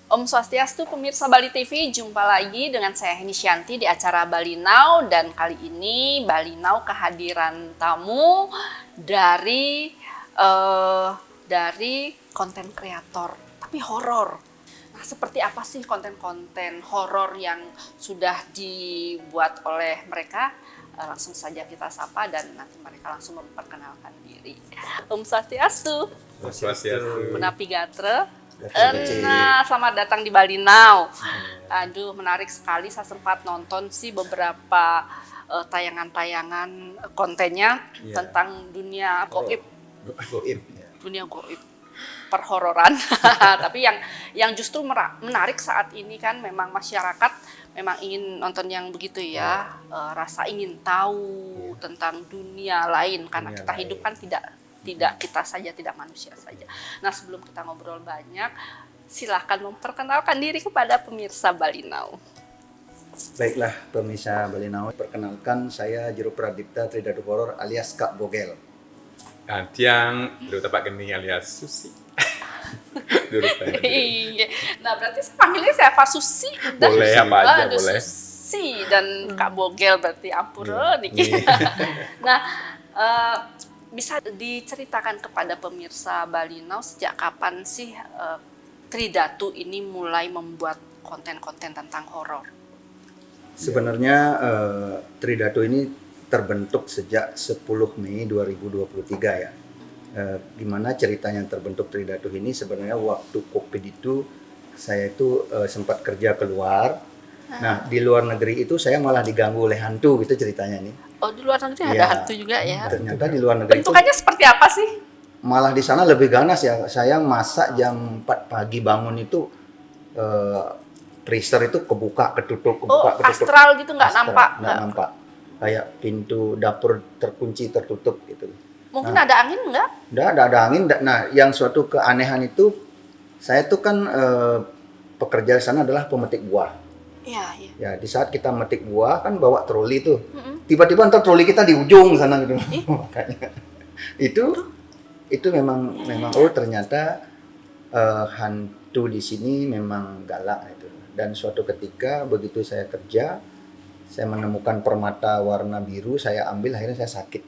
Om Swastiastu, pemirsa Bali TV, jumpa lagi dengan saya Heni Shanti di acara Bali Now, dan kali ini Bali Now kehadiran tamu dari konten kreator, tapi horor. Nah, seperti apa sih konten-konten horor yang sudah dibuat oleh mereka? Langsung saja kita sapa dan nanti mereka langsung memperkenalkan diri. Om Swastiastu. Om Swastiastu. Punapi Gatre. Nah, selamat datang di Bali Now. Aduh, menarik sekali. Saya sempat nonton sih beberapa tayangan-tayangan kontennya tentang dunia goib. Dunia goib, perhororan. Tapi yang justru menarik saat ini kan memang masyarakat memang ingin nonton yang begitu ya, rasa ingin tahu tentang dunia lain karena kita hidup kan tidak kita saja, tidak manusia saja. Nah, sebelum kita ngobrol banyak, silakan memperkenalkan diri kepada pemirsa Bali Now. Baiklah pemirsa Bali Now, perkenalkan saya Jero Pradipta Tridatu Horor alias Kak Bogel. Dan Tiang Duta Pak Geni alias Susi. Iya. Nah, berarti panggilnya siapa? Susi? Boleh apa aja, boleh. Susi dan Kak Bogel berarti ampura nih. Nah, bisa diceritakan kepada pemirsa Bali Now sejak kapan sih Tridatu ini mulai membuat konten-konten tentang horor? Sebenarnya Tridatu ini terbentuk sejak 10 Mei 2023 ya. Gimana ceritanya terbentuk Tridatu ini? Sebenarnya waktu COVID itu saya itu sempat kerja keluar. Nah, di luar negeri itu saya malah diganggu oleh hantu gitu ceritanya nih. Oh, di luar negeri ada hantu juga ya? Ternyata di luar negeri bentukannya itu seperti apa sih? malah di sana lebih ganas ya. Saya masak jam 4 pagi bangun itu freezer itu kebuka, ketutup, kebuka, ketutup. Astral gitu nggak nampak? Nggak nampak. Kayak pintu dapur terkunci, tertutup gitu. Mungkin ada angin nggak? Nggak ada angin. Nah, yang suatu keanehan itu, saya tuh kan pekerja di sana adalah pemetik buah. Iya, iya. Ya, di saat kita metik buah kan bawa troli tuh. Tiba-tiba ntar troli kita di ujung sana gitu. Makanya itu memang oh ternyata hantu di sini memang galak itu. Dan suatu ketika begitu saya kerja, saya menemukan permata warna biru, saya ambil, akhirnya saya sakit.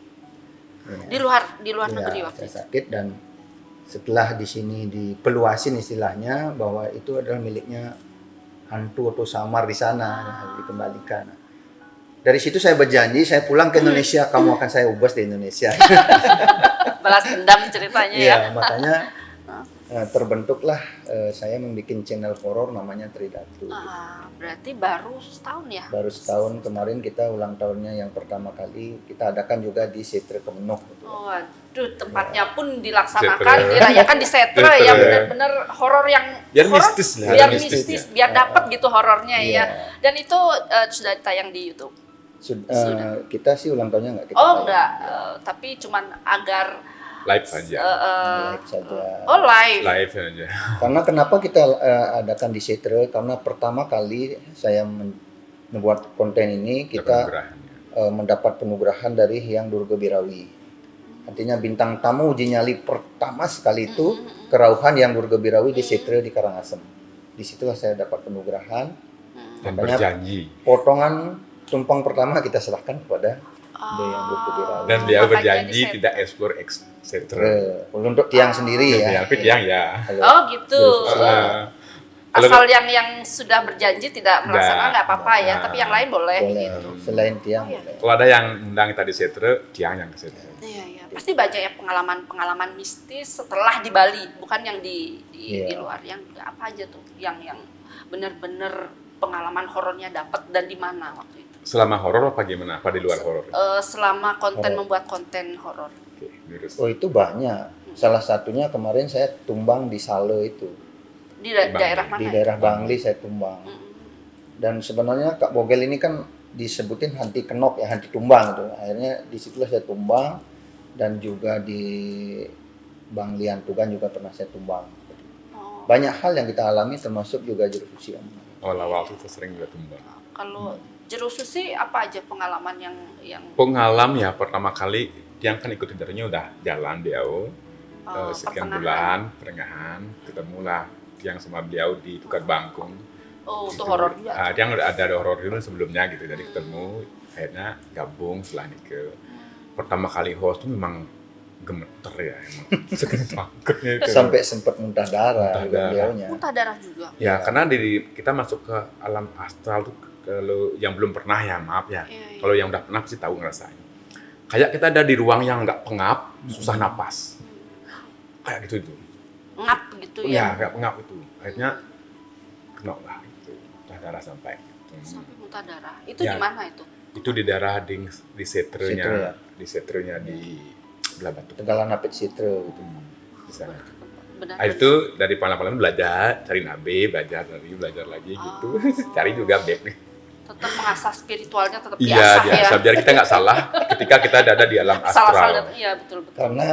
Ya. Di luar negeri waktu saya itu. sakit, dan setelah di sini dipeluasin istilahnya bahwa itu adalah miliknya hantu atau samar di sana, dikembalikan. Dari situ saya berjanji, saya pulang ke Indonesia, kamu akan saya ubas di Indonesia. Balas dendam ceritanya ya. Iya, makanya terbentuklah saya membuat channel horor namanya Tridatu. Berarti baru setahun ya? Baru setahun, kemarin kita ulang tahunnya yang pertama kali kita adakan juga di Setre Kemenuk. Gitu. Oh, aduh, tempatnya pun dilaksanakan, dirayakan di Setre ya, benar-benar horor yang Biar horor, mistis lah. biar Biar mistis, mistis, biar dapat gitu horornya Iya. ya. Dan itu sudah tayang di YouTube. Sudah. Kita sih ulang tahunnya nggak kita. Oh, tayang. enggak, tapi cuman agar Live aja. Live saja. oh, live. Live aja. Karena kenapa kita adakan di Setre? Karena pertama kali saya membuat konten ini kita mendapat penugerahan dari Hyang Durga Birawi. Artinya bintang tamu uji nyali pertama sekali itu kerauhan Hyang Durga Birawi di Setre di Karangasem. Disitulah saya dapat penugerahan. Dan Makanya berjanji. potongan tumpang pertama kita serahkan kepada Hyang Durga Birawi. Dan dia Makanya berjanji di tidak ekspor etc. Untuk Tiang sendiri ya. Tapi Tiang ya. Kalau Oh, gitu. Kalau Asal yang sudah berjanji tidak melaksanakan nggak apa-apa ya, tapi yang lain boleh. boleh. Gitu. Selain Tiang boleh. kalau ada yang undang kita di Setre, Tiang yang ke Setre. Iya, iya. Pasti banyak ya pengalaman mistis setelah di Bali, bukan yang di luar. Yang apa aja tuh yang benar-benar pengalaman horornya dapat, dan di mana waktu itu? Selama horor apa gimana? Apa di luar horor? Selama membuat konten horor. Oke, lurus. Oh, itu banyak. Salah satunya kemarin saya tumbang di Sale itu. Di daerah mana? Di ya? daerah Bangli saya tumbang. Dan sebenarnya Kak Bogel ini kan disebutin hanti kenok ya, hanti tumbang gitu. Akhirnya disitulah saya tumbang, dan juga di Banglian Tugan juga pernah saya tumbang. Banyak hal yang kita alami termasuk juga jerususi. Oh, lawal itu sering juga tumbang. Kalau jerususi apa aja pengalaman yang Pengalaman ya pertama kali yang kan ikut interviewnya udah jalan di AO sekian pertengahan. bulan, pertengahan ketemulah yang sama beliau di Tukar Bangkung. Oh, itu Gitu. horor juga. Dia ada horor dulu sebelumnya gitu, jadi ketemu, akhirnya gabung setelah nikah. Pertama kali host tuh memang gemeter ya, emang saking takutnya itu. Sampai sempat muntah darah Muntah darah. beliaunya. Muntah darah juga. Ya karena kita masuk ke alam astral tuh, kalau yang belum pernah ya maaf ya, Iya, iya. kalau yang udah pernah pasti tahu ngerasain. Kayak kita ada di ruang yang nggak pengap, susah napas, kayak gitu itu. Ngap gitu Ya ya. nggak pengap itu, akhirnya kena lah itu, muntah darah sampai. Gitu. Sampai muntah darah. Itu Ya. di mana itu? Itu di daerah di Setre ya? setrenya, di setrenya di belah batu. Tegalan Apit Sitre gitu. Di sana. Benar. Nah, itu dari pengalaman belajar, cari nabe, belajar lagi gitu. Cari juga beb nih. Tetap mengasah spiritualnya tetap Iya, biasa ya. biasa. Biar kita nggak salah ketika kita ada di alam Salah-salah astral. iya betul-betul. Karena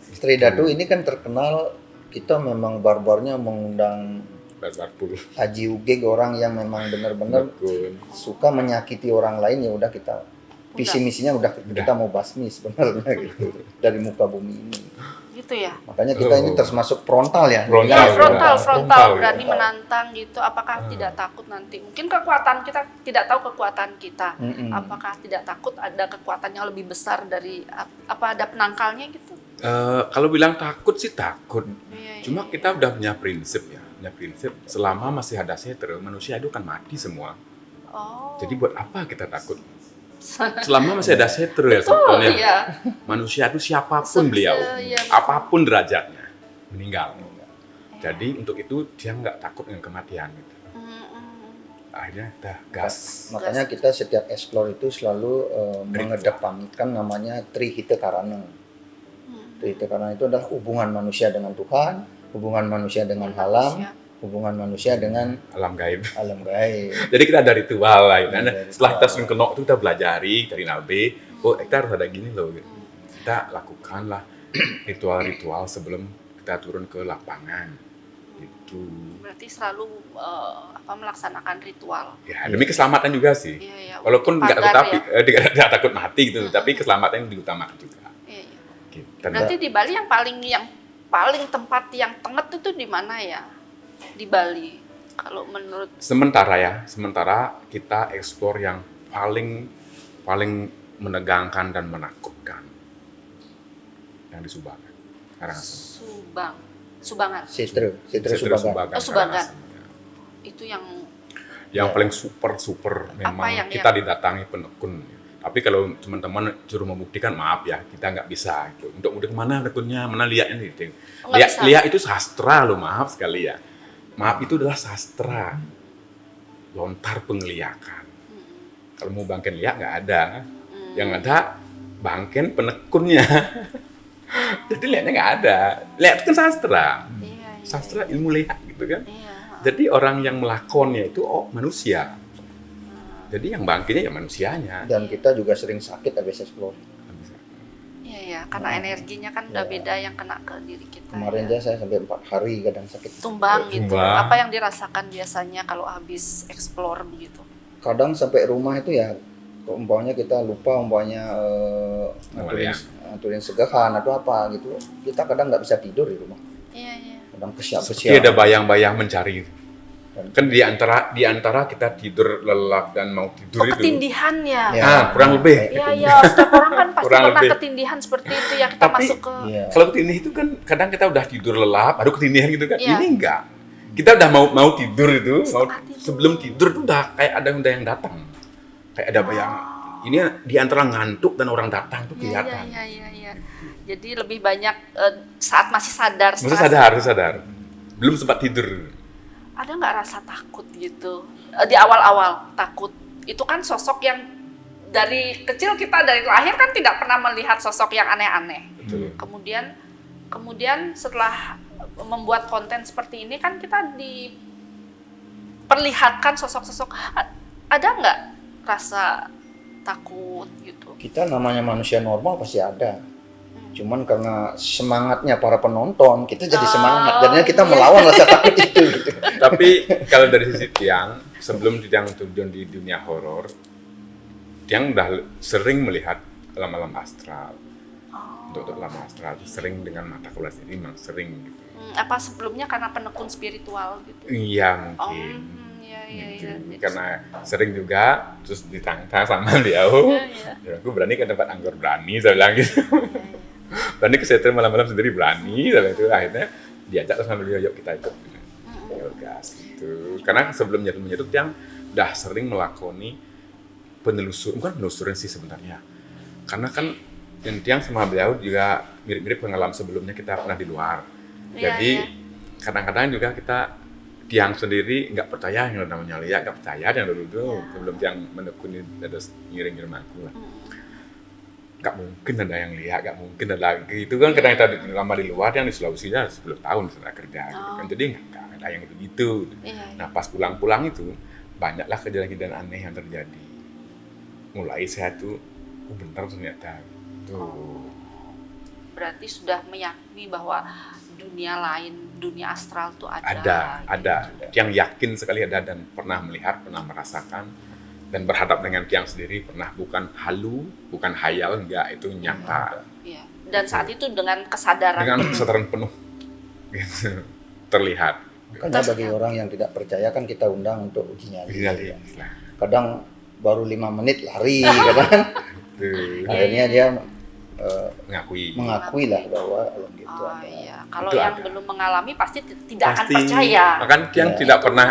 Istri Datu ini kan terkenal kita memang barbarnya mengundang Barbar Haji Ugeg, orang yang memang benar-benar suka menyakiti orang lain, ya udah kita visi misinya udah kita mau basmi sebenarnya gitu dari muka bumi ini. Gitu ya. Makanya kita ini termasuk frontal ya. Frontal. Ya, Frontal, frontal, frontal, berani frontal. menantang gitu. Apakah tidak takut nanti? Mungkin kekuatan kita tidak tahu kekuatan kita. Mm-mm. Apakah tidak takut ada kekuatan yang lebih besar dari apa ada penangkalnya gitu? Kalau bilang takut sih takut. Iya, Cuma iya. kita udah punya prinsip ya. Punya prinsip selama masih ada setre, manusia itu kan mati semua. Oh. Jadi buat apa kita takut? Selama masih ada setre ya Betul, sebetulnya. iya. Manusia itu siapapun beliau, Iya, apapun derajatnya, meninggal. Jadi untuk itu dia nggak takut dengan kematian. Gitu. Akhirnya dah gas. Makanya kita setiap explore itu selalu mengedepankan namanya Trihita Karana. Trihita Karana itu adalah hubungan manusia dengan Tuhan, hubungan manusia dengan alam, hubungan manusia dengan Alam gaib. alam gaib. Jadi kita ada ritual lah. Gitu. Ada Setelah kita ritual. sering kenok itu kita belajari dari nabi. Oh kita harus ada gini loh. Gitu. Kita lakukanlah ritual-ritual sebelum kita turun ke lapangan. Itu. Berarti selalu melaksanakan ritual. Ya demi keselamatan juga sih. Iya, iya. Walaupun nggak Pagar tetapi nggak takut mati gitu, tapi keselamatan yang diutamakan juga. Iya, iya. Gitu. Berarti di Bali yang paling tempat yang tengah itu di mana ya? Di Bali. Kalau menurut Sementara kita eksplor yang paling menegangkan dan menakutkan yang di Subang. Karangasem. Subangan. Sitre Setre Subagan. Oh, Subagan. Karangasem. Itu yang Yang paling super memang yang- kita didatangi penekun. Tapi kalau teman-teman suruh membuktikan, maaf ya, kita nggak bisa. Gitu. Untuk udah mana penekunnya, mana lihatnya gitu. Nggak bisa. Lihat itu sastra loh, maaf sekali ya. Maaf itu adalah sastra. Lontar penglihakan. Kalau mau bangken lihat nggak ada. Yang ada bangken penekunnya. Jadi lihatnya nggak ada. Lihat itu kan sastra. Iya, iya. Sastra ilmu lihat gitu kan. Iya. Jadi orang yang melakonnya itu manusia. Jadi yang bangkitnya ya manusianya. Dan kita juga sering sakit habis explore. Iya, iya, karena energinya kan udah beda yang kena ke diri kita. Kemarin ya. aja saya sampai 4 hari kadang sakit. Tumbang gitu. Tumbang. Apa yang dirasakan biasanya kalau habis explore begitu? Kadang sampai rumah itu ya, umpamanya kita lupa umpamanya ngaturin segahan atau apa gitu. Kita kadang nggak bisa tidur di rumah. Iya, iya. Kadang Seperti kesiap-kesiap. ada bayang-bayang mencari. Kan di antara kita tidur lelap dan mau tidur Oh, itu. ketindihan ya? Ya. Kurang lebih. Iya, iya. Setiap orang kan pasti Kurang pernah lebih. ketindihan seperti itu ya. Kita Tapi- masuk ke... Iya. Kalau ketindih itu kan kadang kita udah tidur lelap, baru ketindihan gitu kan. Iya. Ini enggak. Kita udah mau tidur itu, Setengah tidur. sebelum tidur tuh udah kayak ada yang datang. Kayak ada bayang. Ini di antara ngantuk dan orang datang tuh Iya, kelihatan. iya, iya, iya. Jadi lebih banyak saat masih sadar. Mesti setelah sadar. Belum sempat tidur. ada nggak rasa takut gitu di awal-awal? Takut itu kan sosok yang dari kecil, kita dari lahir kan tidak pernah melihat sosok yang aneh-aneh. Betul. Kemudian setelah membuat konten seperti ini kan kita diperlihatkan sosok-sosok. Ada nggak rasa takut gitu? Kita namanya manusia normal pasti ada. Cuman karena semangatnya para penonton, kita jadi semangat. Jadinya kita melawan rasa takut itu. Gitu. Tapi kalau dari sisi Tiang, sebelum Tiang terjun di dunia horor, Tiang udah sering melihat alam-alam astral. Untuk alam astral, sering dengan mata kuliah sendiri memang sering gitu. Apa sebelumnya karena penekun spiritual gitu? Iya Oh, mungkin. iya Gitu. Jadi- Karena sering juga terus ditantang sama dia, Iya. ya aku berani ke tempat anggur, berani saya bilang gitu. Berani ke setrum malam-malam sendiri, berani, sampai itu akhirnya diajak terus sama beliau, yuk kita ikut yoga gitu. Karena sebelum menyetut yang udah sering melakoni bukan penelusuran sih sebenarnya, karena kan yang sama beliau juga mirip-mirip pengalaman sebelumnya kita pernah di luar. Iya, Jadi iya. kadang-kadang juga kita tiang sendiri nggak percaya yang namanya lihat, nggak percaya yang dulu tuh sebelum tiang menekuni ada ngiring-ngiring aku lah. Nggak mungkin ada yang lihat, nggak mungkin ada lagi. Itu kan kadang kita lama di luar, yang di Sulawesi ya 10 tahun setelah kerja gitu kan. Jadi nggak ada yang gitu. Iya. Nah pas pulang-pulang itu banyaklah kejadian-kejadian aneh yang terjadi. Mulai saya tuh, bener ternyata tuh. Berarti sudah meyakini bahwa dunia lain, dunia astral tuh ada. Ada. Yang yakin sekali ada dan pernah melihat, pernah merasakan dan berhadap dengan tiang sendiri pernah, bukan halu, bukan hayal, enggak, itu nyata. Iya. Dan saat itu dengan kesadaran. Dengan kesadaran penuh gitu, terlihat. Makanya bagi orang yang tidak percaya kan kita undang untuk uji nyali. Iya. Kadang baru 5 menit lari, kadang Tuh, akhirnya dia mengakui lah bahwa alam gitu Oh ada. iya, kalau Itu yang ada. belum mengalami pasti tidak akan pasti percaya. Makanya tiang Ya. tidak pernah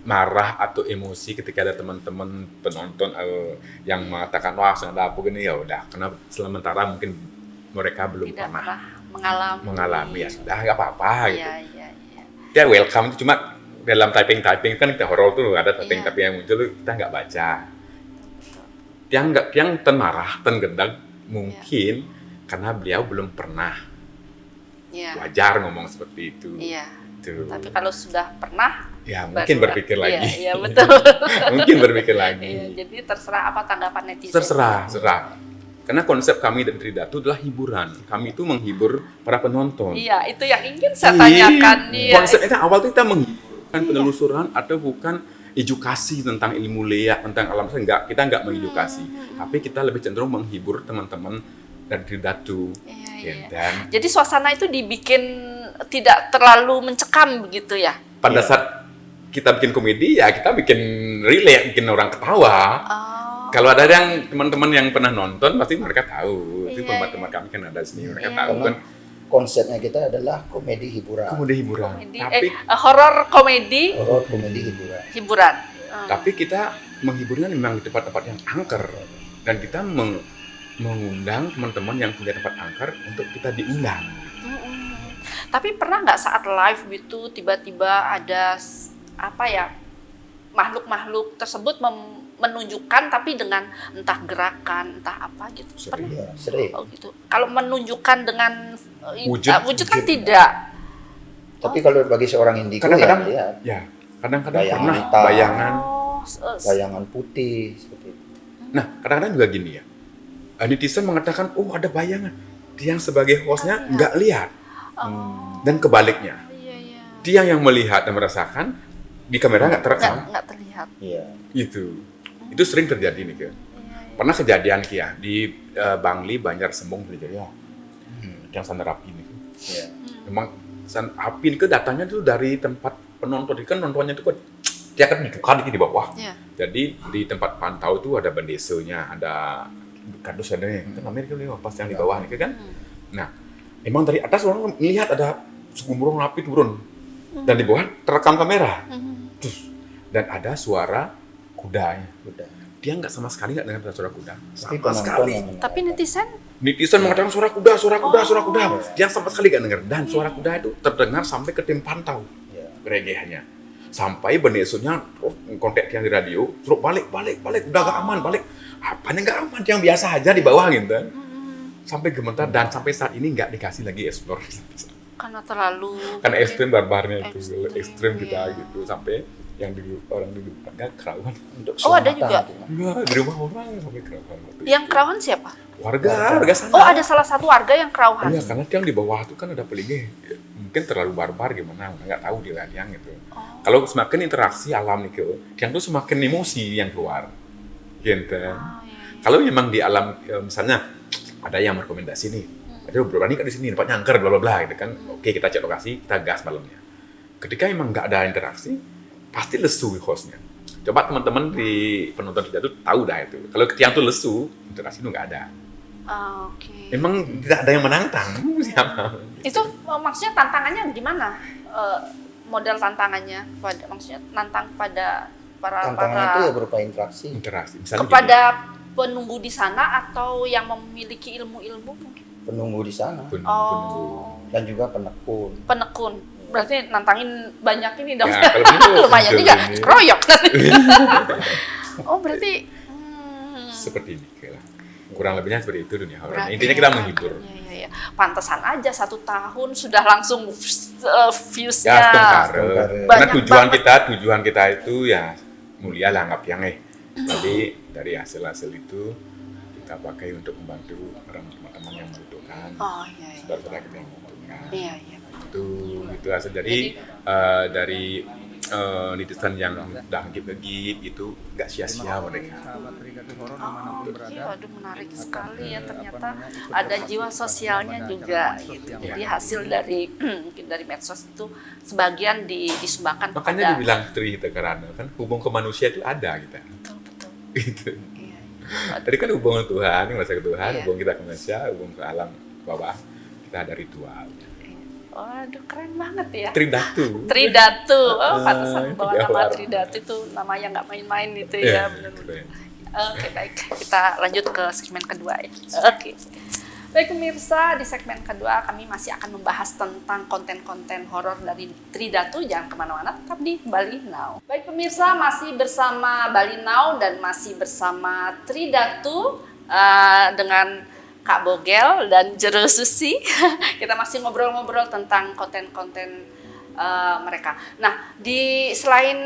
marah atau emosi ketika ada teman-teman penonton yang mengatakan wah senada apa gini, ya udah, karena sementara mungkin mereka belum Tidak pernah pernah mengalami. ya sudah, nggak apa-apa gitu. Iya. Dia welcome itu, cuma dalam typing kan kita horor tuh ada typing Iya. yang muncul tuh kita nggak baca. Tiang ten marah, ten gendang mungkin karena beliau belum pernah. Iya. Wajar ngomong seperti itu. Iya. Tuh. Tapi kalau sudah pernah, Ya mungkin baru- berpikir lagi. Iya, betul. Mungkin berpikir lagi. Iya, jadi terserah apa tanggapan netizen. Terserah. Karena konsep kami dari Tridatu adalah hiburan. Kami itu menghibur para penonton. Iya, itu yang ingin saya tanyakan. Iya. Konsepnya awal itu kita menghiburkan penelusuran atau bukan edukasi tentang ilmu leak, tentang alam semesta. Enggak, kita enggak mengedukasi. Tapi kita lebih cenderung menghibur teman-teman dari Tridatu. Iya. Dan Jadi suasana itu dibikin tidak terlalu mencekam begitu ya? pada saat kita bikin komedi, ya kita bikin relate, bikin orang ketawa. Oh. Kalau ada yang teman-teman yang pernah nonton, pasti mereka tahu. Itu Iya, teman-teman kami kan ada di sini, mereka Iya. tahu kan. Konsepnya kita adalah komedi hiburan. Komedi hiburan. Komedi, Horor komedi Komedi hiburan. hiburan. Tapi kita menghiburnya memang di tempat-tempat yang angker, dan kita mengundang teman-teman yang punya tempat angker untuk kita diundang. Tapi pernah nggak saat live gitu tiba-tiba ada makhluk-makhluk tersebut menunjukkan tapi dengan entah gerakan entah apa gitu? Pernah? Iya, sering. Oh gitu. Kalau menunjukkan dengan Wujud kan tidak. Tapi kalau bagi seorang indigo Kadang-kadang, ya, ya, kadang-kadang Bayangan pernah hitam. bayangan. bayangan putih seperti itu. Nah, kadang-kadang juga gini ya. Netizen mengatakan, oh ada bayangan. Dia yang sebagai hostnya nggak lihat. Dan kebaliknya. Iya. Dia yang melihat dan merasakan, di kamera nggak terekam. Nggak terlihat. Iya. Itu sering terjadi nih, Ki. Pernah kejadian Ki ya, di Bangli, Banjar Sembong terjadi ya. Yang sandar api nih. Iya. Memang api ini datangnya tuh dari tempat penonton. Kan nontonnya itu kan dia kan dibuka di bawah. Iya. Jadi di tempat pantau tuh ada bandesonya, ada kardus, ada yang kan Amerika nih pas yang di bawah nih kan. Nah, emang dari atas orang melihat ada segumuran api turun dan di bawah terekam kamera. Dan ada suara kudanya. Udah. Dia nggak sama sekali nggak dengar suara kuda. Tapi Sama penonton sekali. yang mendengar. Tapi netizen Netizen mengatakan suara kuda. Dia sama sekali nggak dengar. Dan suara kuda itu terdengar sampai ke tim pantau. Iya. Regehannya. Sampai benesonya kontak yang di radio, suruh balik, udah gak aman, balik. Apanya gak aman, yang biasa aja di bawah gitu. Sampai gemetar dan sampai saat ini nggak dikasih lagi explore. karena terlalu Karena ekstrim barbarnya itu, ekstrim iya. kita gitu. Sampai yang di orang di depannya kerawan. Untuk Oh, ada selamatan juga? gitu. Enggak, di rumah orang sampai kerawan. yang kerawan siapa? Warga sana. Oh, ada salah satu warga yang kerawan. Iya, karena tiang di bawah itu kan ada pelingnya. Mungkin terlalu barbar gimana, nggak tahu dia tiang gitu. Kalau semakin interaksi alam nih, tiang tuh semakin emosi yang keluar. Gitu. Kalau memang di alam, misalnya ada yang merekomendasi nih, Aduh, berani kan di sini, tempatnya angker, bla bla bla gitu kan. Oke, kita cek lokasi, kita gas malamnya. Ketika emang nggak ada interaksi, pasti lesu hostnya. Coba teman-teman di penonton kita tuh tahu dah itu. Kalau yang tuh lesu, interaksi itu nggak ada. Oke. Emang tidak ada yang menantang, siapa? Itu maksudnya tantangannya gimana? Model tantangannya, maksudnya nantang pada Tantangan itu ya berupa interaksi. Interaksi. Misalnya kepada penunggu di sana atau yang memiliki ilmu-ilmu mungkin? Penunggu di sana gini, Oh, dan juga penekun. penekun. Berarti nantangin banyak ini dong. Ya, kalau gitu, Lumayan sambil juga, ini. keroyok. Oh, berarti seperti ini kira. Kurang lebihnya seperti itu dunia horor. berarti Intinya kita menghibur. Iya. Pantesan aja 1 tahun sudah langsung views-nya. Ya, tengkar. Tengkar. Karena Banyak tujuan kita itu ya mulia lah anggap yang Jadi dari hasil-hasil itu kita pakai untuk membantu orang teman-teman yang membutuhkan. Oh iya. Saudara-saudara kita yang membutuhkan. Iya. Itu hasil dari netizen yang udah ngegip gitu nggak sia-sia mereka. Oke, waduh menarik sekali ya, ternyata ada jiwa sosialnya juga gitu. Jadi hasil dari mungkin dari medsos itu sebagian disumbangkan Makanya kepada. dibilang Tri Tegarana kan hubung ke manusia itu ada kita. Betul. Gitu. Iya. Tadi kan hubungan Tuhan, merasa ke Tuhan, Iya. hubungan kita ke manusia, hubungan ke alam bawah, kita ada ritual. Waduh, keren banget ya. Tridatu. Tridatu. Oh, pantesan bawa tiga nama warna. Tridatu itu nama yang nggak main-main gitu Iya, ya. Benar-benar. keren. Oke, baik. Kita lanjut ke segmen kedua ya. Oke. Baik pemirsa, di segmen kedua kami masih akan membahas tentang konten-konten horor dari Tridatu. Jangan kemana-mana, tetap di Bali Now. Baik pemirsa, masih bersama Bali Now dan masih bersama Tridatu dengan Kak Bogel dan Jero Susi. Kita masih ngobrol-ngobrol tentang konten-konten mereka. Nah, selain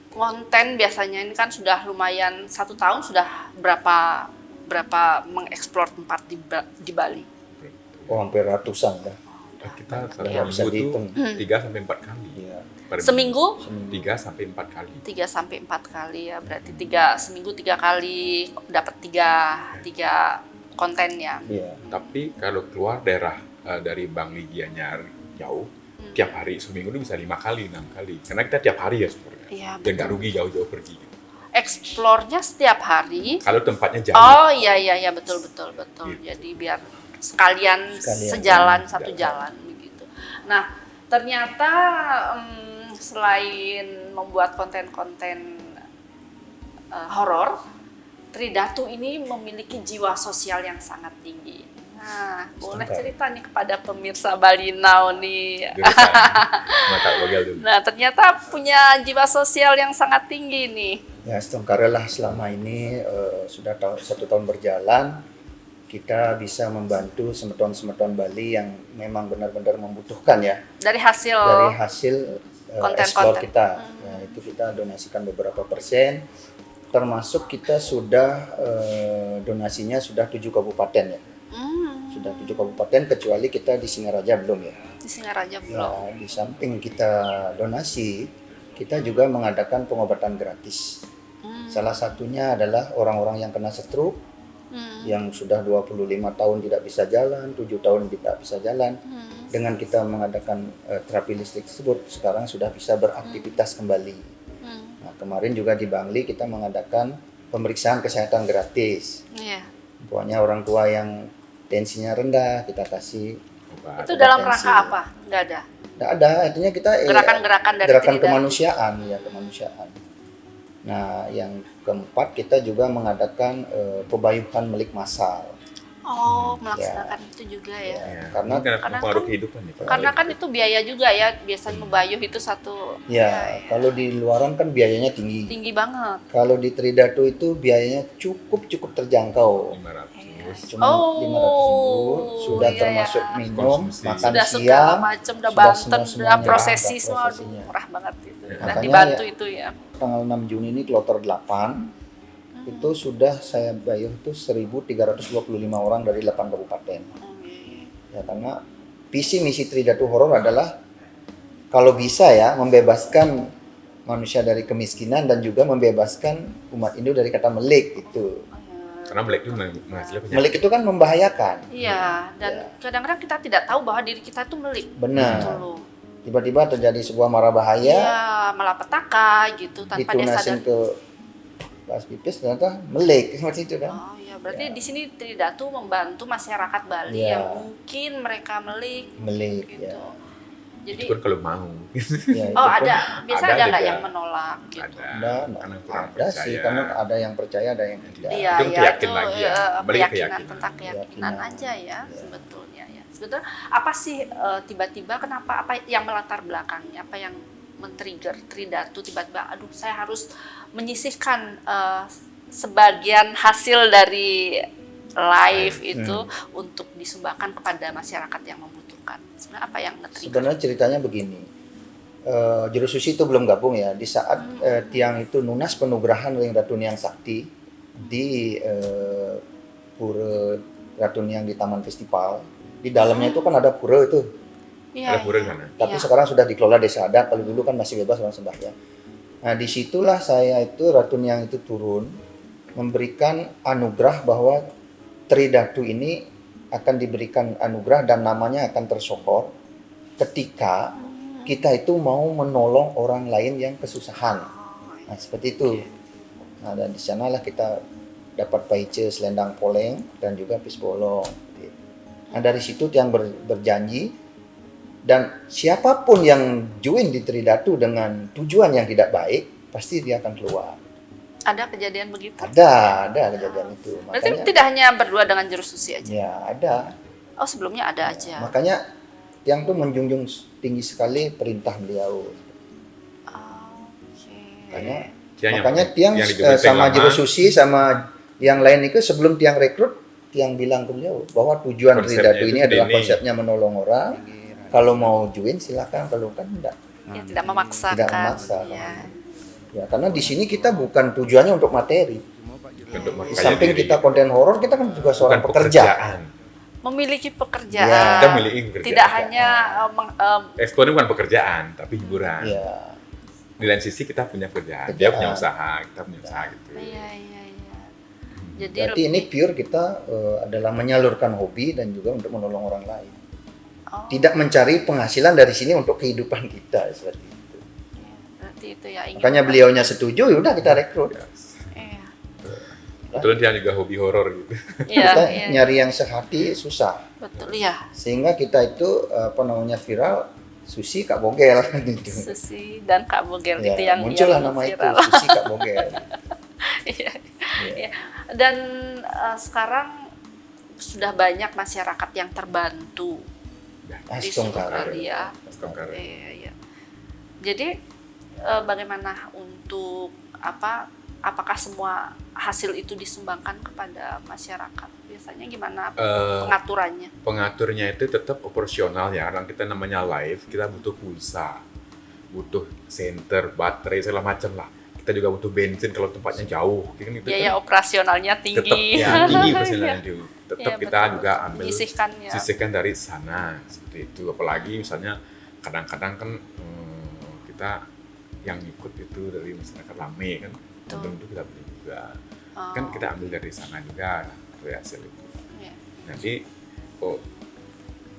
konten biasanya ini kan sudah lumayan 1 tahun sudah berapa mengeksplor tempat di Bali. Oh, hampir ratusan ya. Kita satu Nggak bisa minggu itu dihitung. 3 sampai 4 kali. Iya. Per Seminggu 3 sampai 4 kali. 3 sampai 4 kali ya, berarti seminggu 3 kali dapat 3 konten ya. Iya. Tapi kalau keluar daerah dari Bang Ligianya jauh, tiap hari seminggu itu bisa 5 kali, 6 kali. Karena kita tiap hari ya sebenarnya. Iya, Dan nggak rugi jauh-jauh pergi. Gitu. Eksplornya setiap hari. Kalau tempatnya jauh, Oh iya betul. Gitu. Jadi biar sekalian sejalan satu jalan begitu. Nah, ternyata selain membuat konten-konten horor, Tridatu ini memiliki jiwa sosial yang sangat tinggi. Nah, boleh cerita nih kepada pemirsa Bali Now nih. mata Bogel dulu. Nah, ternyata punya jiwa sosial yang sangat tinggi nih. Ya, Setengkara lah selama ini sudah 1 tahun berjalan, kita bisa membantu semeton-semeton Bali yang memang benar-benar membutuhkan ya. Dari hasil konten-konten explore kita. Ya, itu kita donasikan beberapa persen, termasuk kita sudah donasinya sudah 7 kabupaten ya. Sudah 7 kabupaten kecuali kita di Singaraja belum ya. Di Singaraja belum. Ya, di samping kita donasi, kita juga mengadakan pengobatan gratis. Salah satunya adalah orang-orang yang kena stroke, yang sudah 25 tahun tidak bisa jalan, 7 tahun tidak bisa jalan. Dengan kita mengadakan terapi listrik tersebut, sekarang sudah bisa beraktivitas kembali. Nah, kemarin juga di Bangli kita mengadakan pemeriksaan kesehatan gratis. Iya. Pokoknya orang tua yang tensinya rendah, kita kasih. Itu dalam rangka apa? Nggak ada. Nggak ada, artinya kita Gerakan-gerakan dari gerakan Tridatu. kemanusiaan ya, kemanusiaan. Nah, yang keempat kita juga mengadakan pebayuhan melik massal. Oh, melaksanakan itu juga ya. Ya, Karena- ini karena pengaruh kan- kehidupan ya. Karena kan itu biaya juga ya, biasanya membayuh itu satu Ya, kalau di luaran kan biayanya tinggi. tinggi banget. Kalau di Tridatu itu biayanya cukup terjangkau. 500. Cuma Oh, 500.000 sudah iya, termasuk iya. minum, Konsumsi. makan Sudah segala siang, macam, udah sudah banten, udah semuanya, prosesi udah semua, aduh prosesinya. murah banget itu. Ya. Dan Makanya dibantu ya- itu ya. Tanggal 6 Juni ini kloter 8 itu sudah saya bayar itu 1.325 orang dari 8 kabupaten. Ya, karena visi misi Tridatu Horor adalah kalau bisa ya membebaskan manusia dari kemiskinan dan juga membebaskan umat Hindu dari kata melik itu. Karena melek itu menghasilkan penyakit. Melik itu kan membahayakan. Iya, dan kadang-kadang kita tidak tahu bahwa diri kita itu melik. Benar. Gitu loh. Tiba-tiba terjadi sebuah mara bahaya, Iya, malapetaka gitu tanpa dia sadar. ditunasin ke pas pipis ternyata melik seperti itu kan. Oh iya, berarti di sini Tridatu membantu masyarakat Bali Iya. yang mungkin mereka melik Melik gitu. ya. Jadi Itu kan kalau mau. Ya, itu oh kan ada, biasa ada ada nggak juga. yang menolak gitu? Ada. Karena kurang ada sih, percaya. karena ada yang percaya, ada yang tidak. Iya, Itu iya, keyakinan itu lagi ya. Balik ke keyakinan keyakinan. tentang keyakinan Keyakinan. aja ya sebetulnya ya. Sebetulnya apa sih tiba-tiba kenapa apa yang melatar belakangnya, apa yang men-trigger Tridatu tiba-tiba aduh saya harus menyisihkan sebagian hasil dari live itu untuk disumbangkan kepada masyarakat yang membutuhkan. Sebenarnya apa yang nge-trigger? Sebenarnya ceritanya begini, Juru Susi itu belum gabung ya. Di saat tiang itu nunas penugrahan Ring Ratu Niang Sakti di Pura Ratu Niang di Taman Festival. Di dalamnya itu kan ada pura itu. Iya, Ada pura di sana. Tapi Iya. sekarang sudah dikelola desa adat. Kalau dulu kan masih bebas orang sembahyang. Nah disitulah saya itu Ratu Niang itu turun memberikan anugerah bahwa Tridatu ini akan diberikan anugerah dan namanya akan tersohor ketika kita itu mau menolong orang lain yang kesusahan. Nah seperti itu. Nah dan di sanalah kita dapat paice selendang poleng dan juga pisbolong. Nah dari situ tiang berjanji dan siapapun yang join di Tridatu dengan tujuan yang tidak baik pasti dia akan keluar. Ada kejadian begitu? Ada kejadian itu. Berarti Makanya tidak hanya berdua dengan Juru Susi aja? ya ada. Oh sebelumnya ada aja? Makanya tiang tuh menjunjung tinggi sekali perintah beliau. Oke. Makanya tiang yang dijual sama lama. Juru Susi sama yang lain itu sebelum tiang rekrut, tiang bilang ke beliau bahwa tujuan Konsepnya Tridatu itu ini adalah ini. konsepnya menolong orang. Kalau mau join silakan, kalau kan enggak. Ya, tidak memaksakan. Tidak memaksa. Ya. Ya karena di sini kita bukan tujuannya untuk materi. Untuk Di memperkaya samping diri. kita konten horor, kita kan juga seorang Bukan pekerja. pekerjaan. Memiliki Ya. pekerjaan. Kita memiliki pekerjaan. Tidak hanya Expo ini bukan pekerjaan, tapi hiburan. Ya. Di lain sisi kita punya pekerjaan. Kerjaan. Dia punya usaha, kita punya usaha gitu. iya. Jadi Berarti ini pure kita adalah menyalurkan hobi dan juga untuk menolong orang lain. Oh, Tidak mencari penghasilan dari sini untuk kehidupan kita seperti itu. berarti itu ya ingin. Makanya beliaunya setuju, ya udah kita rekrut. Iya. Kebetulan dia juga hobi horor gitu. Iya, Kita iya. nyari yang sehati susah. Betul ya. Sehingga kita itu viral Susi Kak Bogel gitu. Susi dan Kak Bogel Ya, itu yang muncullah yang nama itu viral. Susi Kak Bogel. Iya. Iya. Dan sekarang sudah banyak masyarakat yang terbantu di Astongkara. Sukaria. Astongkara. Iya. Jadi bagaimana untuk apakah semua hasil itu disumbangkan kepada masyarakat? Biasanya gimana pengaturannya? Pengaturnya itu tetap operasional ya. Karena kita namanya live, kita butuh pulsa, butuh senter, baterai, segala macam lah. Kita juga butuh bensin kalau tempatnya jauh. Kan itu Biaya kan operasionalnya tetap tinggi. ya tinggi persennya itu. Tetap Iya, kita betul. juga ambil Sisihkan ya. sisihkan dari sana seperti itu. Apalagi misalnya kadang-kadang kan kita yang ikut itu dari masyarakat rame kan, Betul. tentu kita beli juga. Oh, Kan kita ambil dari sana juga dari hasil itu. iya. Nanti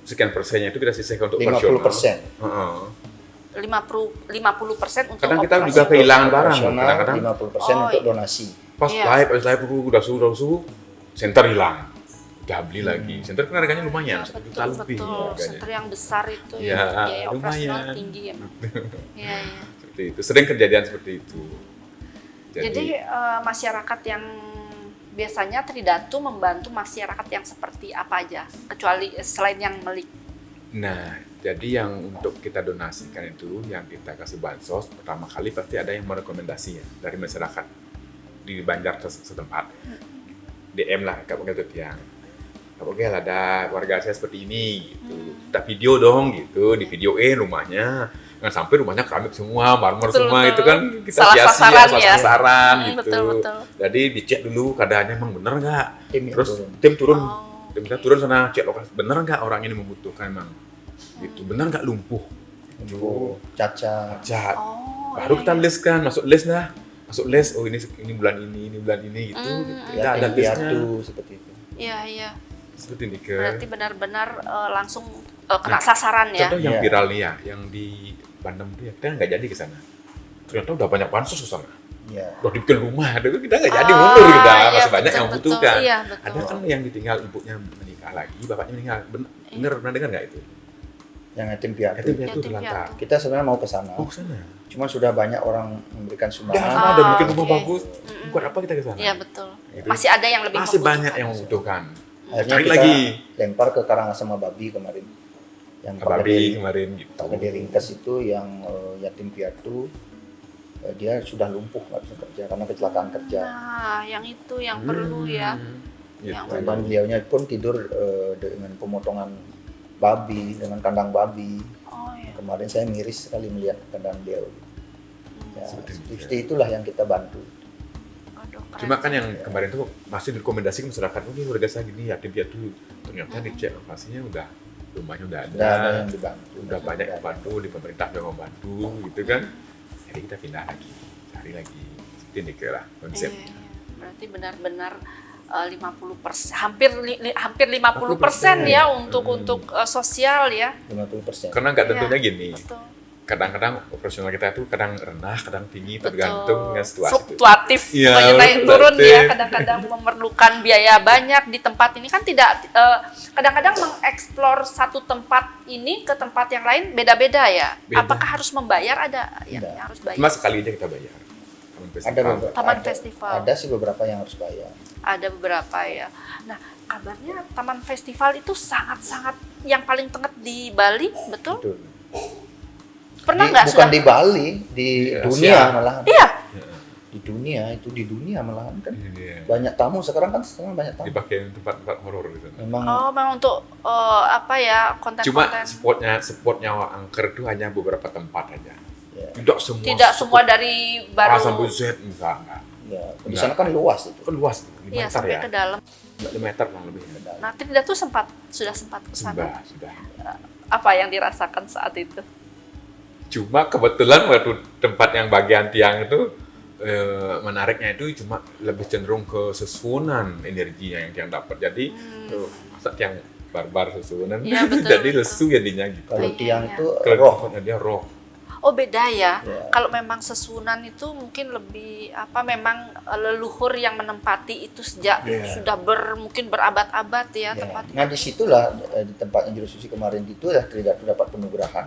sekian persennya itu kita sisihkan untuk 50%. operasional. Heeh. 50% untuk Kadang kita juga operasional. kehilangan barang. Operasional, Kadang-kadang 50% Oh, untuk iya. donasi. pas Iya. live udah suhu, center hilang. Udah beli lagi. Center kan harganya lumayan, Ya, 1 juta lebih betul. harganya. Senter yang besar itu Ya, biaya operasional lumayan. tinggi ya, Mak. Iya. Seperti itu. Sering kejadian seperti itu. Jadi masyarakat yang biasanya Tridatu membantu masyarakat yang seperti apa aja, kecuali selain yang melik. Nah, jadi yang untuk kita donasikan itu, yang kita kasih bansos, pertama kali pasti ada yang merekomendasi ya dari masyarakat di Banjar setempat. DM lah, Kak Bogel tuh tiang. Kak Bogel ada warga saya seperti ini, gitu. Kita video dong, gitu. Di videoin rumahnya. Jangan sampai rumahnya keramik semua, marmer Betul, semua, betul. itu kan kita Salah sia-sia, sasaran salah ya. sasaran, gitu. Betul. Jadi dicek dulu keadaannya emang bener nggak. Tim yang Terus turun. tim turun. Oh, Tim kita turun sana cek lokasi, bener nggak orang ini membutuhkan emang gitu, bener nggak lumpuh, Cacat. jahat, Oh, baru iya, kita iya. list kan, masuk list masuk les, oh ini bulan ini bulan ini gitu. Kita ada Yatim listnya. piatu seperti itu. Iya, iya. Seperti ini ke. Berarti benar-benar langsung kena sasaran ya. Contoh yang Iya. viral nih ya, yang di Bandung tuh ya, kita nggak jadi ke sana. Ternyata udah banyak bansos ke sana. Ya. Udah dibikin rumah, tapi kita nggak jadi mundur kita. iya, Masih banyak betul, yang betul. butuhkan. Iya, betul. Ada kan yang ditinggal ibunya menikah lagi, bapaknya meninggal. Bener, pernah dengar nggak itu? Yang yatim piatu. Yatim piatu Yatim terlantar. piatu. Kita sebenarnya mau ke sana. Oh, ke sana. Cuma sudah banyak orang memberikan Udah sumbangan. lama ada bikin rumah oke. bagus. Buat apa kita ke sana? Iya, betul. Gitu. Masih ada yang lebih Masih membutuhkan. banyak yang membutuhkan. Akhirnya Cari kita lagi. lempar ke Karangasem Babi kemarin. Yang pakai Babi diri- kemarin gitu. pakai diringkas itu yang yatim piatu, dia sudah lumpuh nggak bisa kerja karena kecelakaan kerja. Nah, yang itu yang perlu ya. Gitu. Yang Dan beliaunya pun tidur dengan pemotongan babi, dengan kandang babi. Oh iya. Kemarin saya miris sekali melihat keadaan beliau. Ya, Seperti itu. seperti itulah yang kita bantu. Aduh, keren. Cuma kan yang kemarin tuh masih direkomendasi ke masyarakat, oh ini warga saya gini yatim piatu. Ternyata dicek lokasinya udah rumahnya udah ada. Sudah ada yang dibantu. Udah banyak Sudah ada. membantu, di pemerintah juga membantu gitu kan. Jadi kita pindah lagi, cari lagi. Seperti ini lah konsep. Iya, iya. Berarti benar-benar 50%, hampir 50% ya untuk sosial ya. 50%. Karena nggak tentunya Iya, gini, Betul. kadang-kadang operasional kita itu kadang rendah, kadang tinggi, Betul. tergantung dengan situasi. Fluktuatif, Iya, pokoknya naik turun fluktuatif. ya. Kadang-kadang memerlukan biaya banyak di tempat ini kan tidak. Kadang-kadang mengeksplor satu tempat ini ke tempat yang lain beda-beda ya. Beda. Apakah harus membayar? Ada yang Tidak. harus bayar. Cuma sekali aja kita bayar. Taman Ada festival. beberapa. Taman festival. Ada sih beberapa yang harus bayar. Ada beberapa ya. Nah, kabarnya Taman Festival itu sangat-sangat yang paling tengah di Bali, betul? Betul. Pernah nggak Bukan sudah? di Bali, di Di dunia Asia. malahan. Iya. Di dunia malahan kan. Iya. Banyak tamu sekarang kan banyak tamu. Dipakai tempat-tempat horor di sana. Memang Oh, memang untuk apa ya Cuma konten-konten. spotnya angker itu hanya beberapa tempat aja. ya, Tidak semua. Tidak semua dari A sampai baru. Z enggak. ya di sana kan luas itu. Kan luas, 5 Iya, meter sampai ya. ke dalam. 5 meter kurang lebih. Nah, Trida tuh sudah sempat ke sana. Sudah. Apa yang dirasakan saat itu? Cuma kebetulan waktu tempat yang bagian tiang itu menariknya itu cuma lebih cenderung ke sesuunan energinya yang tiang dapat. Jadi masa tiang barbar sesuunan, Iya, betul, jadi betul. lesu jadinya gitu. Kalau Iya, tiang iya. itu Kalau roh. tempatnya dia roh. Oh, beda ya. Ya. Kalau memang sesunan itu mungkin lebih memang leluhur yang menempati itu sejak Iya. sudah mungkin berabad-abad ya, Ya. tempat Nah disitulah di tempatnya Juru Suci kemarin itu lah Tridatu dapat penugrahan.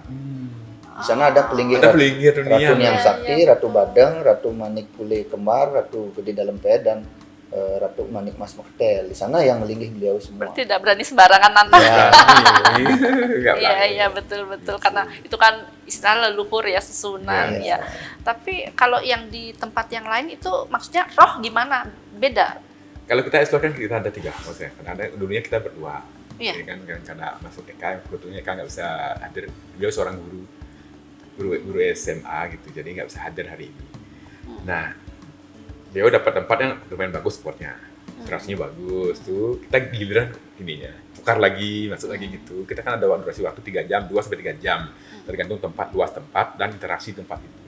Di sana ada pelinggir Ada pelinggir Ratu dunia. Niang Iya, Sakti, iya, Ratu Badeng, Ratu Manik Pule Kembar, Ratu Gede Dalem Ped, dan Ratu Manik Mas Mektel. Di sana yang melinggih beliau semua. tidak berani sembarangan nantang. Ya, Enggak Iya, berani. iya, betul karena itu kan istilah leluhur ya, sesunan Iya. ya. Tapi kalau yang di tempat yang lain itu maksudnya roh gimana? Beda. Kalau kita explore kan kita ada 3, maksudnya. Karena ada dulunya kita berdua. Iya. Ya kan karena masuk Eka, sebetulnya Eka nggak bisa hadir. Beliau seorang guru SMA gitu, jadi nggak bisa hadir hari ini. Nah, dia dapat tempat yang lumayan bagus spotnya, terasnya bagus tuh. Kita giliran ininya, tukar lagi, masuk lagi gitu. Kita kan ada durasi waktu 3 jam, 2 sampai 3 jam, tergantung tempat, luas tempat dan interaksi tempat itu.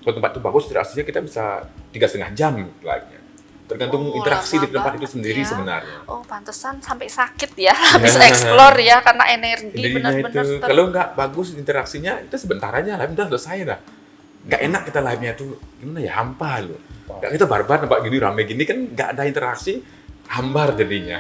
Kalau tempat itu bagus, interaksinya kita bisa 3,5 jam live-nya. Tergantung Oh, interaksi di lama tempat itu banget sendiri ya. sebenarnya. Oh, pantesan sampai sakit ya habis explore ya karena energi Intinya benar-benar itu, kalau nggak bagus interaksinya, itu sebentar aja live udah selesai dah. Nggak enak kita live-nya tuh, gimana ya, hampa loh. Nggak kita barbar tempat gini, rame gini kan nggak ada interaksi, hambar jadinya.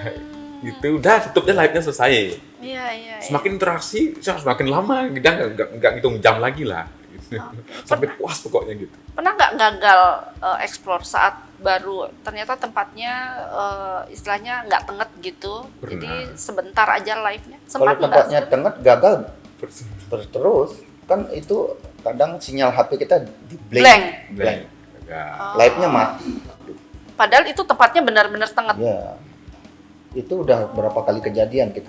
Gitu, udah tutupnya live-nya selesai. Iya. Semakin interaksi, semakin lama, kita nggak ngitung jam lagi lah. Gitu. Sampai puas pokoknya gitu. Pernah nggak gagal explore saat baru ternyata tempatnya istilahnya nggak tenget gitu, Pernah. jadi sebentar aja live-nya. kalau Sempat nggak? tempatnya tengah gagal terus kan itu kadang sinyal HP kita di Blank. blank. Nggak. Live-nya mati. Padahal itu tempatnya benar-benar tenget. Ya. Itu udah berapa kali kejadian kita.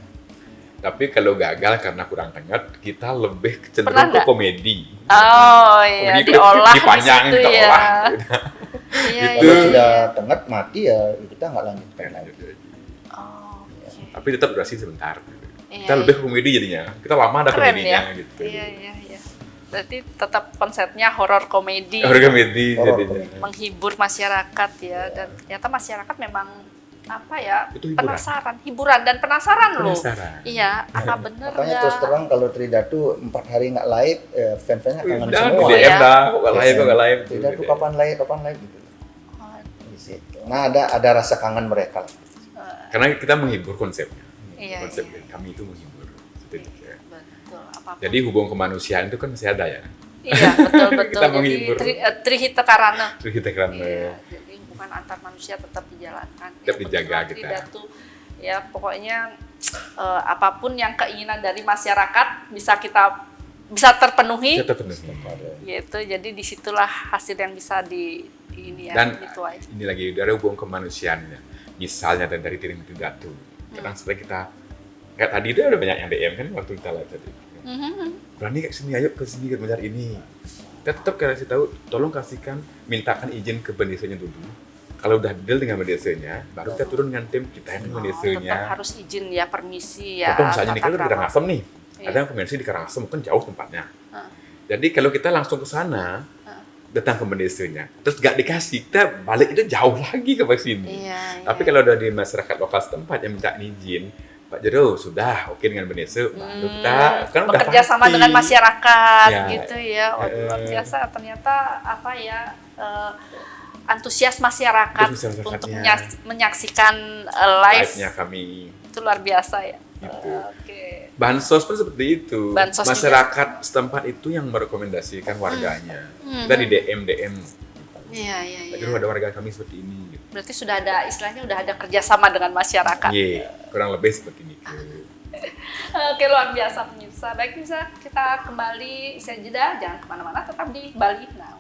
Tapi kalau gagal karena kurang tengah, kita lebih Pernah cenderung ke nggak? komedi. Oh iya, Komedi diolah di dipanjangin, situ kita ya. olah. Iya, Gitu. Kalau iya. sudah tengah mati ya kita nggak lanjutkan lagi. Oh, oke. Tapi tetap durasi sebentar. Iya, Kita lebih komedi jadinya. Kita lama ada keren komedinya ya. gitu. Iya. Berarti tetap konsepnya horor komedi, Horor komedi Horor jadinya. komedi. menghibur masyarakat ya, dan ternyata masyarakat memang apa ya, Itu hiburan. penasaran, hiburan dan penasaran loh. Penasaran. Iya, apa bener Makanya nggak? terus terang kalau Tridatu 4 hari nggak live, fan-fannya kangen Udah, semua. di DM ya. dah, kok nggak live. Tridatu kapan live gitu. Oh, Di situ. Nah ada rasa kangen mereka lah. Karena kita menghibur konsepnya. Iya, Konsep iya. kami itu menghibur. Seperti itu ya. betul. Apapun. Jadi hubungan kemanusiaan itu kan masih ada ya. Iya, betul betul. Kita Jadi menghibur. trihita karana. Terus kita keren. Iya, jadi hubungan antar manusia tetap dijalankan. Tetap Ya, dijaga betul, kita. Tridatu. Ya pokoknya apapun yang keinginan dari masyarakat bisa terpenuhi. Kita penuh. Gitu. Jadi disitulah hasil yang bisa ini ya. Dan dituai. ini lagi dari hubungan kemanusiaannya. Misalnya dari tim Tridatu. Kadang sering kita kayak tadi itu ada banyak yang DM kan waktu kita live tadi. Berani kayak sini, ayo ke sini ke belajar ini. Kita tetap kasih tahu, tolong mintakan izin ke pendesanya dulu. Kalau udah deal dengan pendesanya, baru kita turun dengan tim kita yang dengan pendesanya. Tetap harus izin ya, permisi ya. Contoh misalnya nih, tata kalau di krama. Karangasem nih, Iya. ada konvensi di Karangasem, kan jauh tempatnya. Heeh. Jadi kalau kita langsung ke sana, datang ke pendesanya, terus gak dikasih, kita balik itu jauh lagi ke sini. Iya, Tapi iya. kalau udah di masyarakat lokal setempat yang minta izin, Pak Jero sudah oke dengan pendesa, baru kita kan udah bekerja sama pasti. dengan masyarakat Ya. gitu ya. Oh, luar biasa ternyata apa ya, antusias masyarakat Antusias untuk masyarakatnya. menyaksikan live Live-nya kami. itu luar biasa ya. Gitu. Oke. Bansos pun seperti itu. Bansos juga. Masyarakat setempat itu yang merekomendasikan warganya. Kita di DM. Iya, iya, Pak iya. Jero ada warga kami seperti ini. Gitu. Berarti sudah ada istilahnya udah ada kerjasama dengan masyarakat. Iya, kurang lebih seperti ini. Oke, luar biasa pemirsa. Baik pemirsa, kita kembali usai jeda. Jangan kemana-mana, tetap di Bali Now.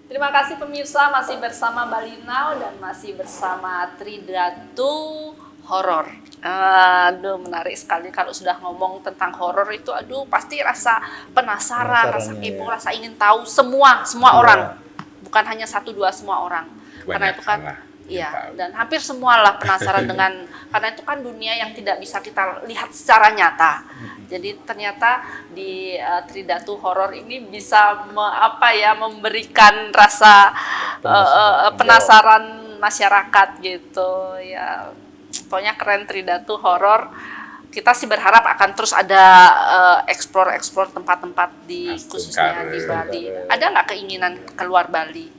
Terima kasih pemirsa, masih bersama Bali Now dan masih bersama Tridatu Horor. Aduh, menarik sekali kalau sudah ngomong tentang horor itu. Aduh, pasti rasa penasaran, rasa Penasarannya, kepo, ya. rasa ingin tahu semua orang. Bukan hanya satu dua, semua orang. Karena Banyak itu kan lah yang iya, tahu. dan hampir semualah penasaran dengan, karena itu kan dunia yang tidak bisa kita lihat secara nyata. Jadi ternyata di Tridatu Horor ini bisa memberikan rasa penasaran masyarakat gitu ya. Pokoknya keren Tridatu Horor. Kita sih berharap akan terus ada explore tempat-tempat di Mas khususnya di Tengkar. Bali. Ada nggak keinginan keluar Bali?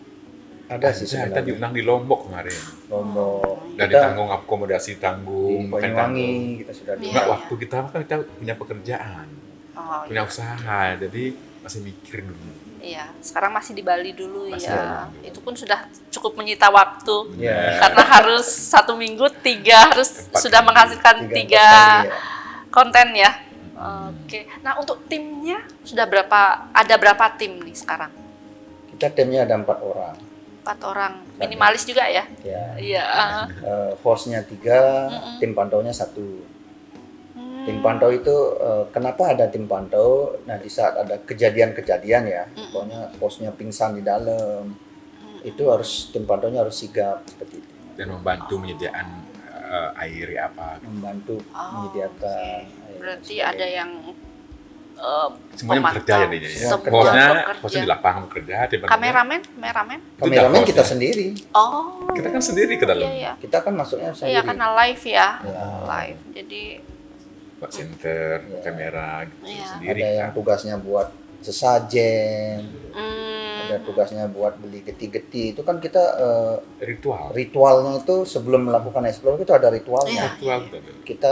Ada sih Kita sebenarnya. diundang di Lombok kemarin. Lombok. Dan Kita ditanggung akomodasi di tanggung, makan Banyuwangi tanggung. kita sudah di. Iya. Enggak, waktu kita kan kita punya pekerjaan, Oh, punya usaha, jadi masih mikir dulu. iya, sekarang masih di Bali dulu Masih ya. di Bali. Itu pun sudah cukup menyita waktu. Iya. Karena harus 1 minggu 3 harus Empat sudah kali. menghasilkan 3 kali, ya. konten ya. Oke. Nah, untuk timnya sudah berapa? Ada berapa tim nih sekarang? Kita timnya ada 4 orang. 4 orang. Minimalis juga ya? Ya. Iya. Hostnya 3, tim pantaunya 1. Tim pantau itu kenapa ada tim pantau? Nah di saat ada kejadian-kejadian ya, pokoknya hostnya pingsan di dalam, itu harus tim pantaunya harus sigap seperti itu, Dan membantu menyediakan air apa. membantu Oh, menyediakan. oke. air. Berarti ada yang Semuanya bekerja ya dia. Semua Semua Hostnya bekerja. di lapangan bekerja, tim pantaunya. Kameramen? Kameramen Itu kita hostnya. sendiri, Oh. Kita kan sendiri ke dalam. Iya, iya. kita kan masuknya Iya, sendiri. karena live ya. Ya. Live. Jadi Buat center, Iya. kamera, gitu, Iya. sendiri. Ada yang tugasnya buat sesajen, hmm, ada tugasnya buat beli geti-geti. Itu kan kita Ritual. ritualnya itu sebelum melakukan explore itu ada ritualnya. Iya. Ritual tuh. Kita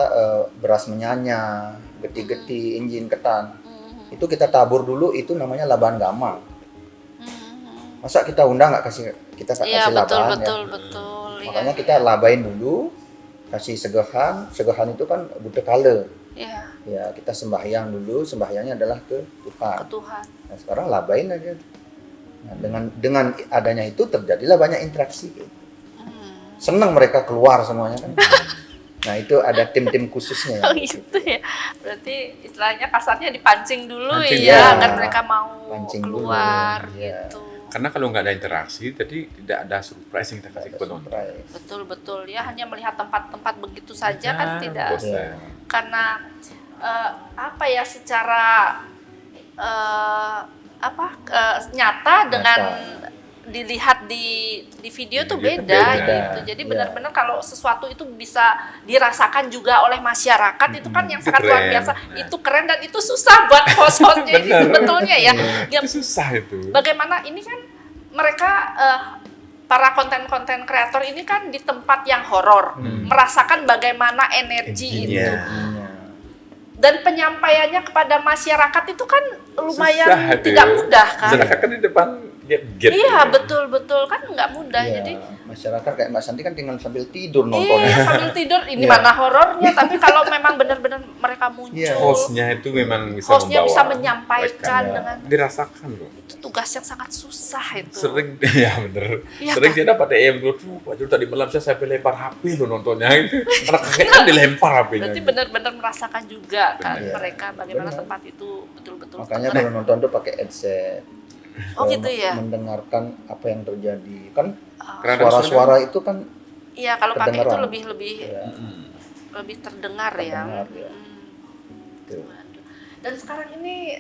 beras menyanya, geti-geti, injin, ketan. hmm, Itu kita tabur dulu, itu namanya laban gama. hmm. Masa kita undang nggak kasih, kita nggak Iya, kasih betul, laban betul, ya. betul. Makanya Iya. kita labain dulu, kasih segehan. Segehan itu kan butuh kala. Iya, Ya kita sembahyang dulu, sembahyangnya adalah ke ke Tuhan. Tuhan. Nah, sekarang labain aja. Nah, dengan adanya itu terjadilah banyak interaksi. Gitu. Hmm. Senang mereka keluar semuanya kan. Nah itu ada tim-tim khususnya. Oh Ya. gitu ya. Berarti istilahnya kasarnya dipancing dulu Pancing ya, dulu. agar mereka mau Pancing dulu, keluar iya. gitu. Karena kalau nggak ada interaksi, jadi tidak ada surprise yang kita kasih ke Ada penonton. surprise. Betul betul ya, hanya melihat tempat-tempat begitu saja kan Ya, tidak, bosan. Ya. karena apa ya, secara nyata dengan dilihat di video tuh beda gitu. Jadi benar-benar kalau sesuatu itu bisa dirasakan juga oleh masyarakat itu kan yang sangat luar biasa. Itu keren dan itu susah buat host-hostnya ini sebetulnya ya. Itu susah itu. Bagaimana ini kan mereka para konten-konten kreator ini kan di tempat yang horor, merasakan bagaimana energi itu. Dan penyampaiannya kepada masyarakat itu kan lumayan tidak mudah kan. Masyarakat kan di depan gate. Iya, betul kan nggak mudah. Iya, Jadi masyarakat kayak Mbak Santi kan tinggal sambil tidur nontonnya. iya, sambil tidur ini mana horornya, tapi kalau memang benar-benar mereka muncul, Hostnya itu memang bisa menyampaikan dengan dirasakan loh. itu tugas yang sangat susah itu. Sering ya bener. Iya, Sering dia dapat DM dulu, wajar tadi malam saya sampai lempar HP lo nontonnya itu. Karena kaget kan dilempar HP-nya. Berarti benar-benar merasakan juga kan Benar. mereka bagaimana tempat itu betul-betul. Makanya kalau nonton tuh pakai headset. Oh gitu ya. Mendengarkan apa yang terjadi. Kan Karena suara-suara itu kan Iya, kalau pakai itu kedengeran. lebih terdengar ya. terdengar ya. Gitu. Waduh. Dan sekarang ini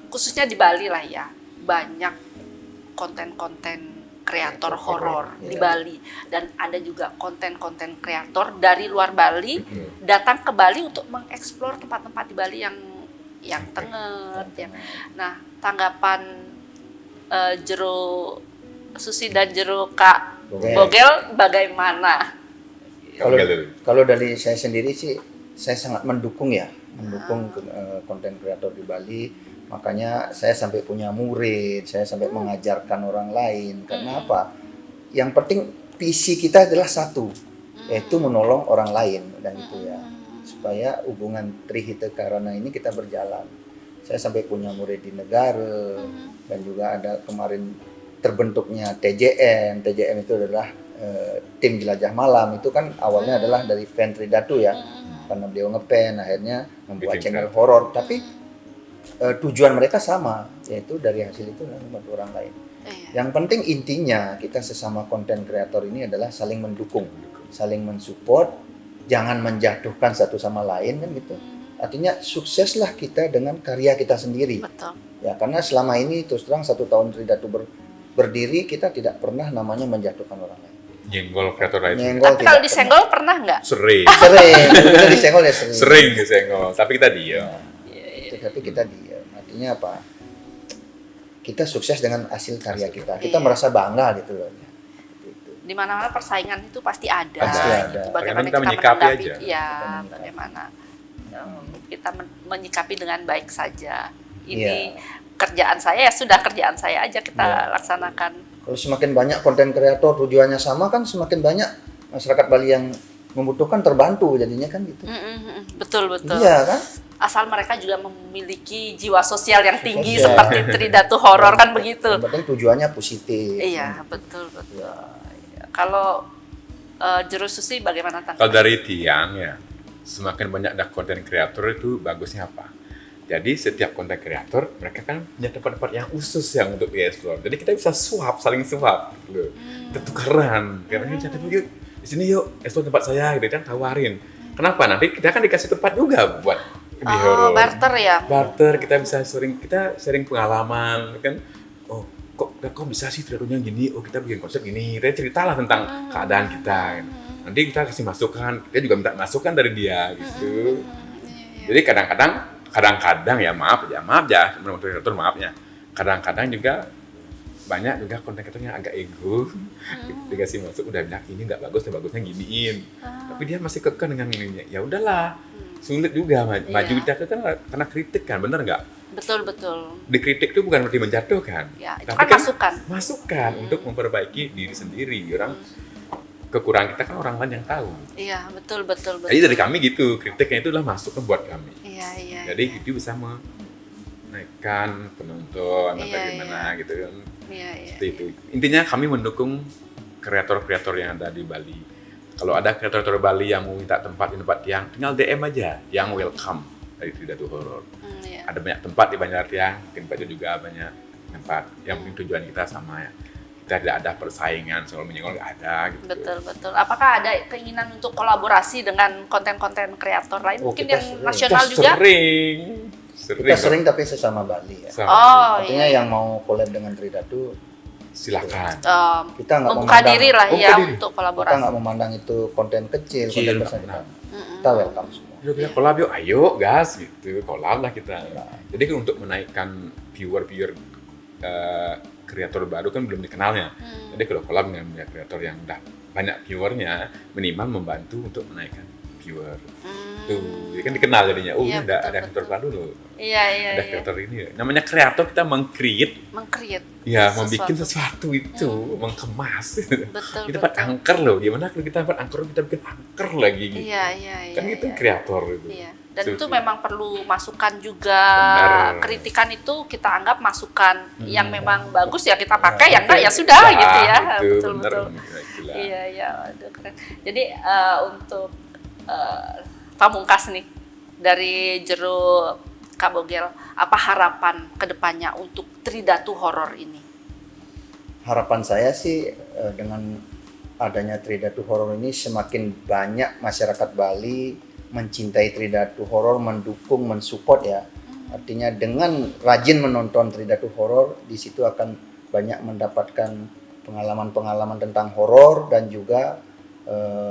khususnya di Bali lah ya, banyak konten-konten kreator horor di Bali, dan ada juga konten-konten kreator dari luar Bali datang ke Bali untuk mengeksplor tempat-tempat di Bali yang tenget ya. Nah, tanggapan Jero Susi dan Jero Kak Bogel bagaimana? Kalau dari saya sendiri sih, saya sangat mendukung konten kreator di Bali. Makanya saya sampai punya murid, saya sampai mengajarkan orang lain. Karena apa? Yang penting visi kita adalah satu, yaitu menolong orang lain dan itu ya, supaya hubungan Trihita Karana ini kita berjalan. Saya sampai punya murid di negara, dan juga ada kemarin terbentuknya TJM. TJM itu adalah tim jelajah malam. Itu kan awalnya adalah dari fan Tridatu ya, karena beliau ngepen akhirnya membuat channel horor. Tapi tujuan mereka sama, yaitu dari hasil itu membantu orang lain. Yang penting intinya kita sesama konten kreator ini adalah saling mendukung, saling mensupport, jangan menjatuhkan satu sama lain kan gitu. Artinya sukseslah kita dengan karya kita sendiri. Betul. Ya, karena selama ini terus terang 1 tahun Tridatu berdiri, kita tidak pernah namanya menjatuhkan orang lain. Nyenggol kreator lain. Tapi kalau disenggol pernah nggak? Sering. Kita disenggol ya sering. Sering disenggol, tapi kita diam. Tapi kita diam. Artinya apa? Kita sukses dengan hasil karya kita. Kita merasa bangga gitu loh. Di mana-mana persaingan itu pasti ada. Pasti ada. Bagaimana kita kita menyikapi menanggapi? aja. Ya, bagaimana kita menyikapi dengan baik saja. Ini kerjaan saya, ya sudah kerjaan saya aja kita laksanakan. Kalau semakin banyak konten kreator tujuannya sama kan, semakin banyak masyarakat Bali yang membutuhkan terbantu jadinya kan gitu. Betul. Iya kan? Asal mereka juga memiliki jiwa sosial yang tinggi seperti Tridatu horor kan begitu. Yang penting tujuannya positif. Iya, betul. Ya. Kalau Jero Susi bagaimana tanggapan? Kalau dari Tiang ya, semakin banyak ada konten kreator itu bagusnya apa? Jadi setiap konten kreator mereka kan punya tempat-tempat yang khusus yang untuk dieksplor. Jadi kita bisa saling swap gitu. Kita tukeran. Karena kita yuk di sini yuk eksplor tempat saya gitu kan, tawarin. Kenapa? Nanti kita kan dikasih tempat juga buat di horor. Barter ya. Barter, kita bisa sharing pengalaman kan. Oh, kok bisa sih Tridatunya gini? Oh, kita bikin konsep gini. Kita ceritalah tentang keadaan kita. Nanti kita kasih masukan, kita juga minta masukan dari dia gitu. Jadi kadang-kadang ya maaf ya, menurut kreator maafnya. Kadang-kadang juga banyak juga konten kreator yang agak ego, dikasih masuk udah bilang ini nggak bagus, bagusnya giniin. Tapi dia masih kekeh dengan ininya. Ya udahlah, sulit juga maju kita kan karena kritik kan, bener nggak? Betul. Dikritik itu bukan berarti menjatuhkan. Ya, itu tapi kan masukan untuk memperbaiki diri sendiri. Orang kekurangan kita kan orang lain yang tahu. Iya, betul. Jadi dari kami gitu, kritiknya itu adalah masukan buat kami. Iya. Jadi itu bisa menaikkan penonton atau gimana gitu kan. Iya. Seperti itu. Intinya kami mendukung kreator-kreator yang ada di Bali. Kalau ada kreator Bali yang mau minta tempat di tempat Tiang, tinggal DM aja, yang welcome dari Tridatu Horor. Ada banyak tempat di Banjar Tiang, mungkin Pak juga banyak tempat. Yang penting tujuan kita sama ya. Kita tidak ada persaingan soal menyenggol, nggak ada gitu. Betul. Apakah ada keinginan untuk kolaborasi dengan konten-konten kreator lain? Mungkin yang nasional juga? Sering. Kita sering tapi sesama Bali ya. Oh, Artinya iya. yang mau collab dengan Tridatu, Silakan. kita nggak Membuka memandang, diri lah ya diri. untuk kita kolaborasi. nggak memandang itu konten kecil, Kecil, konten nggak besar. pernah. Kita welcome semua. Yuk kita collab yuk, ayo gas gitu, collab lah kita. Jadi kan untuk menaikkan viewer kreator baru kan belum dikenalnya. Jadi kalau collab dengan kreator yang udah banyak viewernya, minimal membantu untuk menaikkan viewer. Tuh, dia kan dikenal jadinya. Oh, Iya, ada betul, kreator baru loh. Iya, Ada kreator ini. Namanya kreator, kita meng-create, Meng-create. ya, Sesuatu. membuat sesuatu itu, mengemas. Betul, Kita dapat betul. angker loh. Gimana kalau kita dapat angker, kita bikin angker lagi gitu. Iya. Kan itu iya. kreator itu. Iya. Dan Seperti itu memang perlu masukan juga. Benar. Kritikan itu kita anggap masukan. Yang memang bagus ya kita pakai, yang enggak ya sudah Nah, gitu ya. itu Betul. benar. Itulah. Iya, waduh keren. Jadi untuk pamungkas nih dari Jero Kak Bogel, apa harapan kedepannya untuk Tridatu Horor ini? Harapan saya sih dengan adanya Tridatu Horor ini semakin banyak masyarakat Bali mencintai Tridatu Horor, mendukung, mensupport ya. Artinya dengan rajin menonton Tridatu Horor, di situ akan banyak mendapatkan pengalaman-pengalaman tentang horor dan juga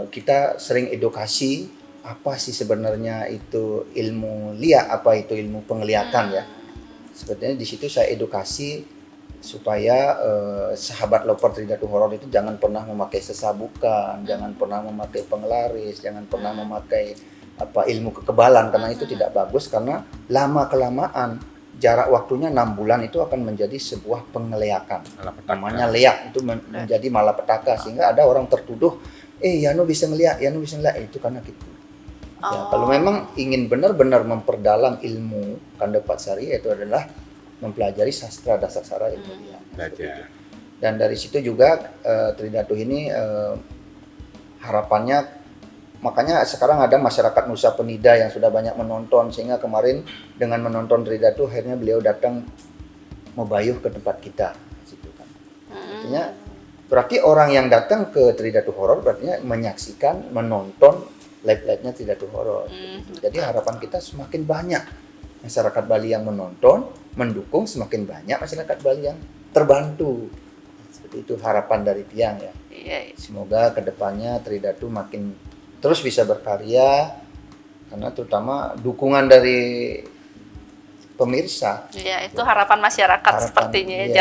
kita sering edukasi apa sih sebenarnya itu ilmu liak, apa itu ilmu penglihatan ya. Sebetulnya di situ saya edukasi supaya sahabat loper Tridatu Horor itu jangan pernah memakai sesabukan, jangan pernah memakai penglaris, jangan pernah memakai ilmu kekebalan, karena itu tidak bagus, karena lama kelamaan jarak waktunya 6 bulan itu akan menjadi sebuah pengeliakan. Malapetaka. Namanya leak itu menjadi malapetaka, sehingga ada orang tertuduh, Yano bisa ngeliat, Yano bisa ngeliat, itu karena gitu. Ya, kalau memang ingin benar-benar memperdalam ilmu Kandapasari, itu adalah mempelajari sastra dasaksara ilmu liak. Belajar. Dan dari situ juga Tridatu ini harapannya, makanya sekarang ada masyarakat Nusa Penida yang sudah banyak menonton, sehingga kemarin dengan menonton Tridatu akhirnya beliau datang membayuh ke tempat kita situ kan. Artinya berarti orang yang datang ke Tridatu Horor berarti menyaksikan, menonton live-nya Tridatu Horor. Jadi harapan kita semakin banyak masyarakat Bali yang menonton, mendukung, semakin banyak masyarakat Bali yang terbantu. Seperti itu harapan dari Tiang ya. Iya. Semoga kedepannya Tridatu makin terus bisa berkarya, karena terutama dukungan dari pemirsa. Iya, itu harapan masyarakat sepertinya ya. iya.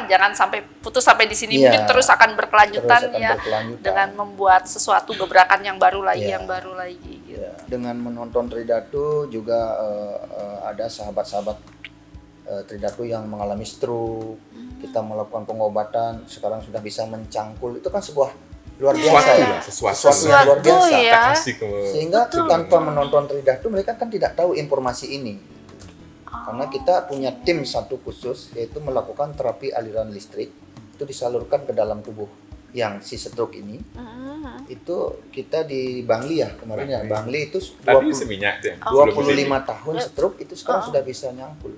Jangan sampai putus sampai di sini, Iya. mungkin terus akan berkelanjutan Terus akan ya berkelanjutan. dengan membuat sesuatu gebrakan yang baru lagi, Iya. yang baru lagi gitu. Ya, dengan menonton Tridatu juga ada sahabat-sahabat Tridatu yang mengalami stroke. Kita melakukan pengobatan, sekarang sudah bisa mencangkul. Itu kan sebuah luar biasa ya. Sesuatu yang luar biasa. ya. Kita kasih ke Sehingga tanpa menonton Tridatu mereka kan tidak tahu informasi ini. Karena kita punya tim satu khusus, yaitu melakukan terapi aliran listrik, itu disalurkan ke dalam tubuh yang si stroke ini. Itu kita di Bangli ya kemarin ya. Bangli itu tadi seminyak tuh. 25 tahun stroke itu sekarang sudah bisa nyangkul.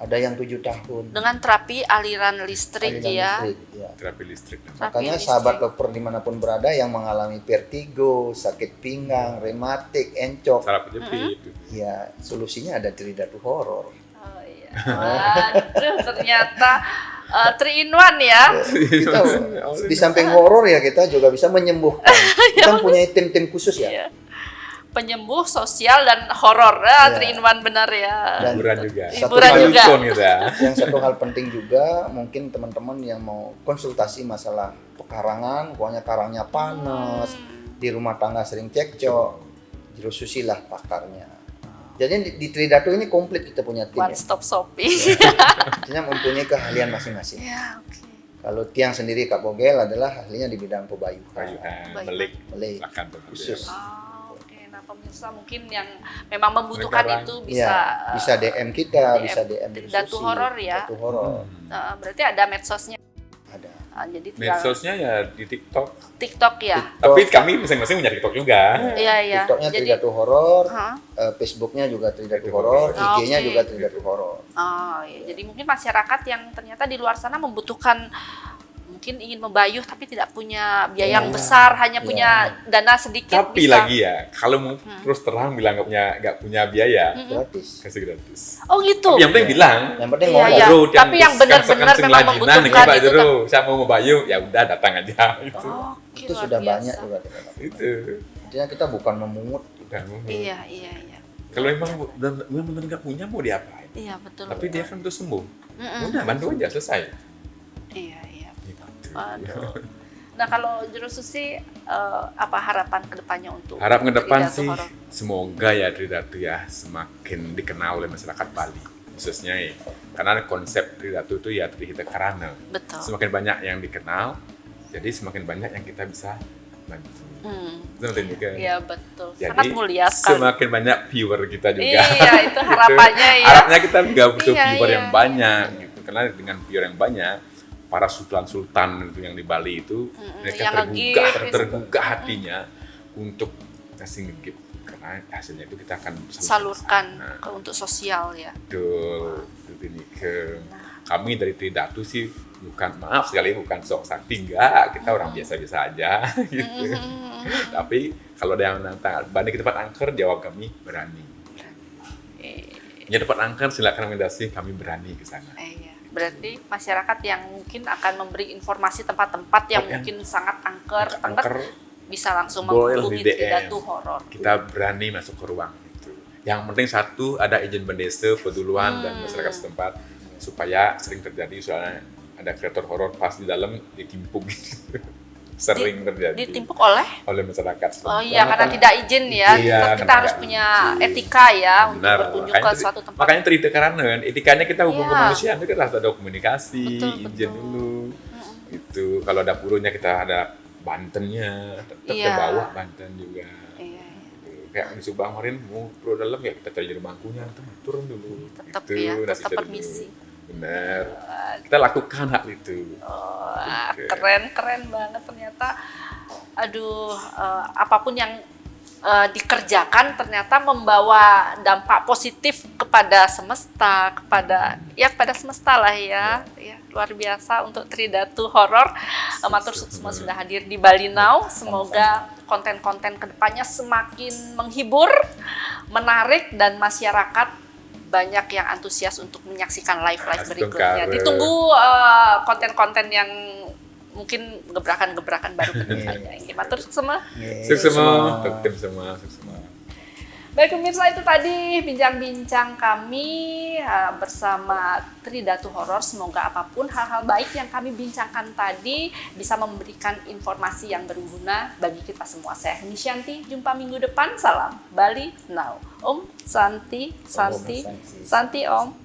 Ada yang 7 tahun. Dengan terapi aliran listrik aliran ya. listrik, ya. Terapi listrik. Makanya listrik. sahabat loper dimanapun berada yang mengalami vertigo, sakit pinggang, rematik, encok, Sarap jepit. ya solusinya ada Tridatu Horor. Oh iya. Waduh, ternyata 3 in 1 ya. Kita di samping horor ya kita juga bisa menyembuhkan. Kita punya tim-tim khusus ya. Iya. Penyembuh, sosial, dan horor. 3 in 1 benar ya. Dan Hiburan juga. Hiburan Satu juga. milestone gitu ya. yang satu hal penting juga, mungkin teman-teman yang mau konsultasi masalah pekarangan, pokoknya karangnya panas, di rumah tangga sering cekcok, Jero Susi lah pakarnya. Jadi di Tridatu ini komplit kita punya tim One ya. stop shopping. Artinya mempunyai keahlian masing-masing. Ya, oke. Kalau Tiang sendiri Kak Bogel adalah ahlinya di bidang pebayuhan. Payuhan, Baik. melik, Melik. akan Khusus. Oke. Nah, pemirsa mungkin yang memang membutuhkan Sekarang, itu bisa Ya, bisa DM kita, DM bisa DM Tridatu Susi, Horor ya. Tridatu Horor. berarti ada medsosnya. Ada. Jadi tinggal Medsosnya ya di TikTok. TikTok ya. Tapi kami masing-masing punya TikTok juga. Iya. TikToknya Jadi Tridatu Horor, Hah? Facebooknya juga Tridatu Tridatu Horor, Horor. IG-nya Oke. juga Tridatu Horor. Oh iya, jadi mungkin masyarakat yang ternyata di luar sana membutuhkan mungkin ingin membayuh tapi tidak punya biaya yang besar, hanya punya dana sedikit Tapi bisa. lagi ya, kalau mau terus terang bilang nggak punya biaya, Gratis. kasih gratis. Oh gitu. Tapi yang penting bilang, Yang penting Iya, ngomong. iya. Jero, Tapi yang benar-benar memang ini membutuhkan Pak itu Jero, saya mau bayuh, ya udah datang aja. Itu. Oh, Itu luar sudah biasa. banyak juga. Itu. Artinya kita bukan memungut. Udah, Iya. Kalau memang benar nggak punya mau diapain? Iya, betul. Tapi dia kan terus sembuh. Mm-mm. Udah bantu aja selesai. Iya. Gitu. Aduh. Nah, kalau Jero Susi apa harapan kedepannya untuk Harap ke depan Tridatu sih Horor? semoga ya Tridatu ya semakin dikenal oleh masyarakat Bali khususnya ya. Karena konsep Tridatu itu ya Trihita Karana. Betul. Semakin banyak yang dikenal, jadi semakin banyak yang kita bisa bantu. Itu penting juga. Iya, betul. Jadi Sangat mulia sekali. semakin banyak viewer kita juga. Iya, itu harapannya ya. Harapnya kita nggak butuh Iya, viewer iya, yang banyak gitu. Karena dengan viewer yang banyak, para sultan-sultan itu yang di Bali itu mereka yang tergugah hatinya untuk kasih nge-gift. Karena hasilnya itu kita akan salurkan Nah, untuk sosial ya. betul. Itu ini ke kami dari Tridatu sih bukan sok sakti enggak, kita orang biasa-biasa aja gitu. Tapi kalau ada yang nantang, Bani ke tempat angker, jawab kami berani. Ya tempat angker silakan rekomendasi, kami berani ke sana. Iya. Berarti masyarakat yang mungkin akan memberi informasi tempat-tempat yang Yang mungkin sangat angker Angker bisa langsung boleh menghubungi di DM. Tridatu Horor. Kita berani masuk ke ruang itu. Yang penting satu ada izin bendese, peduluan dan masyarakat setempat supaya sering terjadi soalnya ada kreator horor pas di dalam ditimpuk gitu. Sering terjadi Ditimpuk oleh? oleh masyarakat setempat. Oh iya, karena tidak izin ya. Iya, Tetap kita karena harus nggak punya izin. etika ya untuk Benar. berkunjung ke suatu tempat. Makanya Trihita Karana, etikanya kita hubung Iya. kemanusiaan itu kita harus ada komunikasi, Betul, izin betul. dulu. Itu kalau ada purunya kita ada Bantennya, tetap Iya. ke bawah Banten juga. Iya. Kayak di Subang kemarin mau pro dalam ya kita cari di bangkunya, turun dulu. Tetap Itu, ya, nasi tetap cari permisi. dulu. Benar. Kita lakukan hal itu. Wah, Oke. keren banget ternyata. Aduh, apapun yang dikerjakan ternyata membawa dampak positif kepada semesta, kepada semesta lah ya. Ya, luar biasa untuk Tridatu Horor. Matur semua sudah hadir di Bali Now. Semoga konten-konten kedepannya semakin menghibur, menarik, dan masyarakat banyak yang antusias untuk menyaksikan live berikutnya. Ditunggu konten-konten yang mungkin gebrakan-gebrakan baru kedepannya. Ini matur semua. Sukses semua, tim semua, sukses semua. Baik pemirsa, itu tadi bincang-bincang kami bersama Tridatu Horor. Semoga apapun hal-hal baik yang kami bincangkan tadi bisa memberikan informasi yang berguna bagi kita semua. Saya Nisyanti, jumpa minggu depan. Salam Bali Now. Om Santi, Santi, Santi Om.